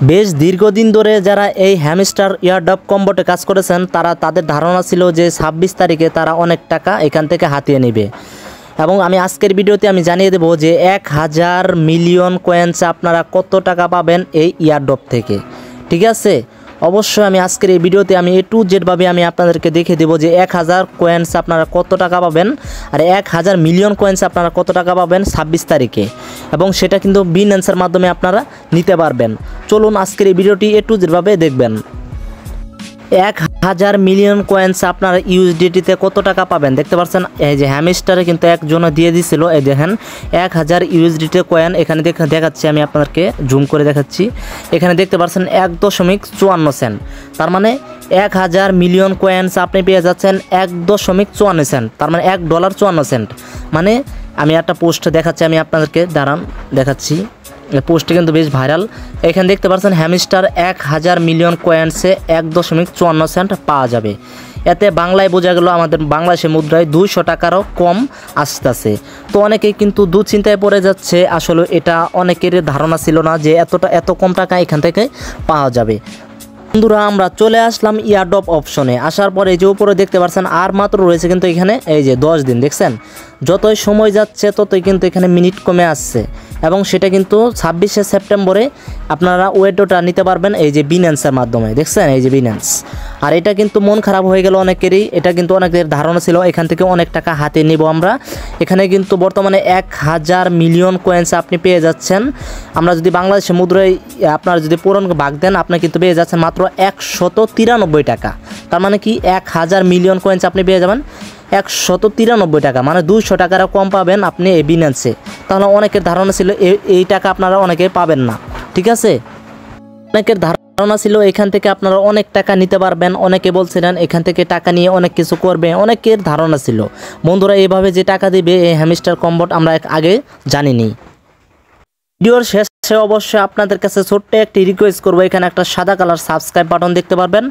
বেশ দীর্ঘদিন ধরে যারা এই হ্যামস্টার ইয়ারডপ কম্বোতে কাজ করেছেন তাদের ধারণা ছিল যে 26 তারিখে তারা অনেক টাকা এখান থেকে হাতিয়ে নেবে। এবং আমি আজকের ভিডিওতে আমি জানিয়ে দেব যে 1000 মিলিয়ন কয়েন্স আপনারা কত টাকা পাবেন এই ইয়ারডপ থেকে। ঠিক আছে, অবশ্যই আমি আজকের এই ভিডিওতে আমি A to Z ভাবে আমি আপনাদেরকে দেখে দেব যে 1000 কয়েন্স আপনারা কত টাকা পাবেন আর 1000 মিলিয়ন কয়েন্স আপনারা কত টাকা পাবেন 26 তারিখে, এবং সেটা কিন্তু বিনান্সের মাধ্যমে আপনারা নিতে পারবেন। চলুন আজকের এই ভিডিওটি A to Z ভাবে দেখবেন। 1000 মিলিয়ন কয়েন্স আপনারা ইউএসডিটিতে কত টাকা পাবেন দেখতে পাচ্ছেন। এই যে হ্যামস্টারে কিন্তু একজন দিয়ে দিছিল, এই দেখেন 1000 ইউএসডিটি কয়েন এখানে দেখাচ্ছি, আমি আপনাদেরকে জুম করে দেখাচ্ছি। এখানে দেখতে পাচ্ছেন 1.54 সেন্ট, তার মানে 1000 মিলিয়ন কয়েন্স আপনি পেয়ে যাচ্ছেন 1.54 সেন্ট, তার মানে $1.54। মানে আমি একটা পোস্ট দেখাচ্ছি, আমি আপনাদেরকে দাঁড়ান দেখাচ্ছি। পোস্টটি কিন্তু বেশ ভাইরাল। এখানে দেখতে পাচ্ছেন হ্যামস্টার 1000 মিলিয়ন কয়েন্সে 1.54 সেন্ট পাওয়া যাবে। এতে বাংলায় বোঝা গেল আমাদের বাংলাদেশের মুদ্রায় 200 টাকারও কম আসতেছে। তো অনেকেই কিন্তু দুশ্চিন্তায় পড়ে যাচ্ছে, আসলে এটা অনেকের ধারণা ছিল না যে এত কম টাকা এখান থেকে পাওয়া যাবে। বন্ধুরা আমরা চলে আসলাম ইয়ারডপ অপশনে। আসার পরে এই যে উপরে দেখতে পাচ্ছেন আর মাত্র রয়েছে কিন্তু এখানে এই যে 10 দিন, দেখছেন যতই সময় যাচ্ছে ততই কিন্তু এখানে মিনিট কমে আসছে, এবং সেটা কিন্তু 26শে সেপ্টেম্বরে আপনারা ওয়েডোটা নিতে পারবেন এই যে বিনান্সের মাধ্যমে, দেখছেন এই যে বিনান্স। আর এটা কিন্তু মন খারাপ হয়ে গেল অনেকেরই, এটা কিন্তু অনেকের ধারণা ছিল এখান থেকে অনেক টাকা হাতে নিব আমরা। এখানে কিন্তু বর্তমানে 1000 মিলিয়ন কয়েন্স আপনি পেয়ে যাচ্ছেন। আমরা যদি বাংলাদেশের মুদ্রায় আপনারা যদি পুরন ভাগ দেন আপনি কিন্তু পেয়ে যাচ্ছেন মাত্র 193 টাকা। তার মানে কি 1000 মিলিয়ন কয়েন্স আপনি পেয়ে যাবেন 193 টাকা, মানে 200 টাকারও কম পাবেন আপনি এই বিনান্সে। তাহলে অনেকের ধারণা ছিল এই টাকা আপনারা অনেকে পাবেন না। ঠিক আছে, অনেকের ধারণা ছিল এখান থেকে আপনারা অনেক টাকা নিতে পারবেন, অনেকে বলছিলেন এখান থেকে টাকা নিয়ে অনেক কিছু করবে, অনেকের ধারণা ছিল। বন্ধুরা এইভাবে যে টাকা দিবে এই হ্যামস্টার কম্বোট আমরা আগে জানিনি। ভিডিওর শেষে অবশ্যই আপনাদের কাছে ছোট্ট একটি রিকোয়েস্ট করবো, এখানে একটা সাদা কালার সাবস্ক্রাইব বাটন দেখতে পারবেন।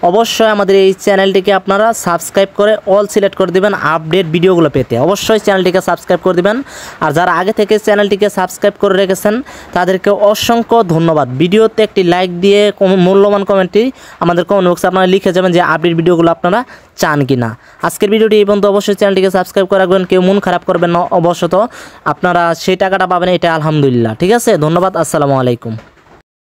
অবশ্যই আমাদের এই চ্যানেলটিকে আপনারা সাবস্ক্রাইব করে অল সিলেক্ট করে দিবেন আপডেট ভিডিওগুলো পেতে। অবশ্যই চ্যানেলটিকে সাবস্ক্রাইব করে দিবেন। আর যারা আগে থেকে চ্যানেলটিকে সাবস্ক্রাইব করে রেখেছেন তাদেরকে অসংখ্য ধন্যবাদ। ভিডিওতে একটি লাইক দিয়ে মূল্যবান কমেন্টটি আমাদের কমেন্ট বক্সে আপনারা লিখে যাবেন যে আপডেট ভিডিওগুলো আপনারা চান কি না। আজকের ভিডিওটি এই পর্যন্ত। অবশ্যই চ্যানেলটিকে সাবস্ক্রাইব করে রাখবেন, কেউ মন খারাপ করবেন না। অবশ্যই আপনারা সেই টাকাটা পাবেন, এটা আলহামদুলিল্লাহ। ঠিক আছে, ধন্যবাদ, আসসালামু আলাইকুম।